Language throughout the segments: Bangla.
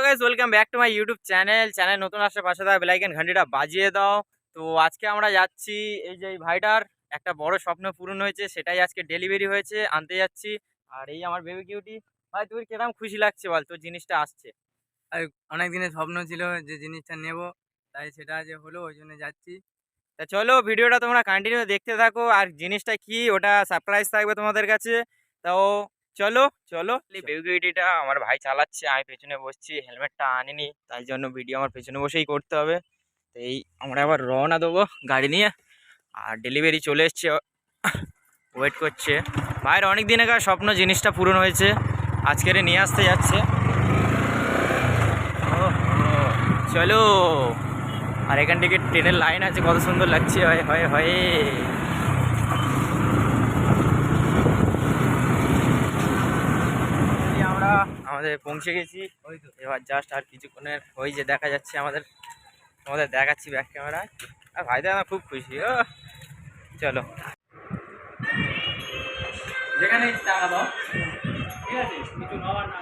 Guys welcome back to my YouTube channel নতুন আসলে পাশে থাকা বেল আইকন ঘন্টিটা বাজিয়ে দাও। তো আজকে আমরা যাচ্ছি, এই যে এই ভাইটার একটা বড় স্বপ্ন পূরণ হয়েছে, সেটাই আজকে ডেলিভারি হয়েছে, আনতে যাচ্ছি। আর এই আমার বেবি কিউটি। ভাই তুই কিরকম খুশি লাগছে বল, তোর জিনিসটা আসছে? আর অনেক দিনের স্বপ্ন ছিল যে জিনিসটা নেব, তাই সেটা যে হলো ওই জন্য যাচ্ছি। তা চলো ভিডিওটা তোমরা কন্টিনিউ দেখতে থাকো, আর জিনিসটা কি ওটা সারপ্রাইজ থাকবে তোমাদের কাছে। তাও চলো চলো। এই বেবি কিউটিটা আমার ভাই চালাচ্ছে, আমি পেছনে বসছি, হেলমেটটা আনিনি, তাই জন্য ভিডিও আমার পেছনে বসেই করতে হবে। তো এই আমরা আবার রওনা দেবো গাড়ি নিয়ে, আর ডেলিভারি চলে এসছে, ওয়েট করছে। ভাইয়ের অনেক দিনের স্বপ্ন জিনিসটা পূরণ হয়েছে, আজকের নিয়ে আসতে যাচ্ছে। ও চলো। আর এখান থেকে ট্রেনের লাইন আছে, কত সুন্দর লাগছে। হয় হয় হয় আমরা আমাদের পৌঁছে গেছি। ওই তো এবার জাস্ট আর কিছুক্ষণের, ওই যে দেখা যাচ্ছে আমাদের, তোমাদের দেখাচ্ছি ব্যাক ক্যামেরায়। আর ভাইদের আমার খুব খুশি। ও চলো, যেখানে টাকা দাও, ঠিক আছে, কিছু নেওয়ার না।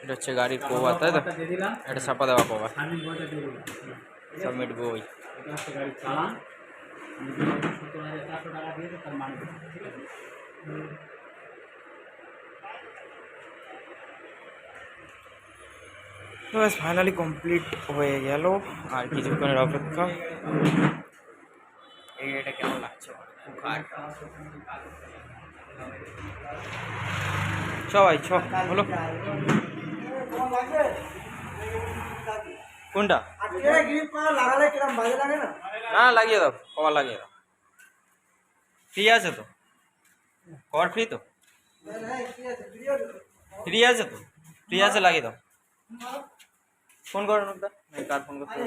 এটা হচ্ছে গাড়ির কভার, তাই তো? এটা চাপা দেওয়া কভার, সাবমিট বই। বাস ফাইনালি কমপ্লিট হয়ে গেল, আর কিছুক্ষণের অপেক্ষা। এই এটা কেমন লাগছে সবাই হলো কোনটা? না লাগিয়ে দাও, কভার লাগিয়ে দাও। ফ্রি আছে তো কভার? ফ্রি তো? ফ্রি আছে তো? ফ্রি আছে, লাগিয়ে দাও। ফোন করো না, কার ফোন করতে?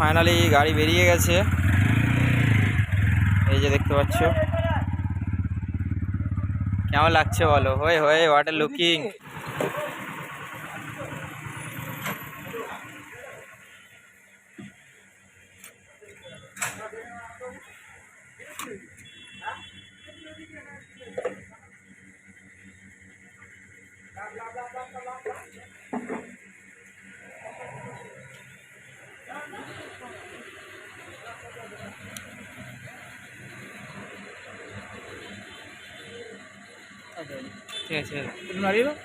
ফাইনালি গাড়ি বেরিয়ে গেছে, এই যে দেখতে পাচ্ছ। কেমন লাগছে বলো? হয়ে হয়ে হোয়াট আর লুকিং। ঠিক আছে, নাড়িয়ে দাও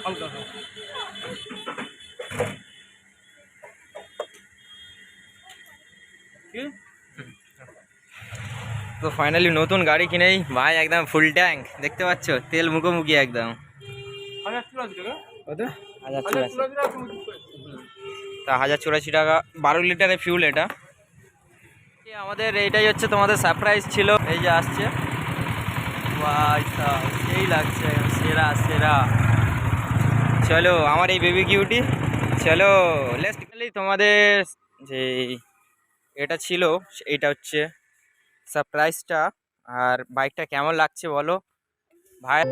হালকা। তো ফাইনালি নতুন গাড়ি কিনেই ভাই একদম ফুল ট্যাঙ্ক, দেখতে পাচ্ছ, তেল মুখোমুখি একদম। 1084 টাকা, 12 লিটারের ফিউল এটা। আমাদের এইটাই হচ্ছে তোমাদের সারপ্রাইজ ছিল, এই যে আসছে। সেই লাগছে, সেরা সেরা। চলো আমার এই বেবি কিউটি, চলো লেটস। তোমাদের যে এটা ছিল, এটা হচ্ছে সারপ্রাইজটা। আর বাইকটা কেমন লাগছে বলো ভাই?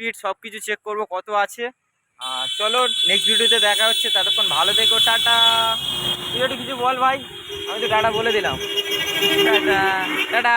স্পিড সব কিছু চেক করবো কত আছে। চলো নেক্সট ভিডিওতে দেখা হচ্ছে, ততক্ষণ ভালো থেকো, টাটা। তুই একটু কিছু বল ভাই, আমি তো টাটা বলে দিলাম, টাটা টাটা।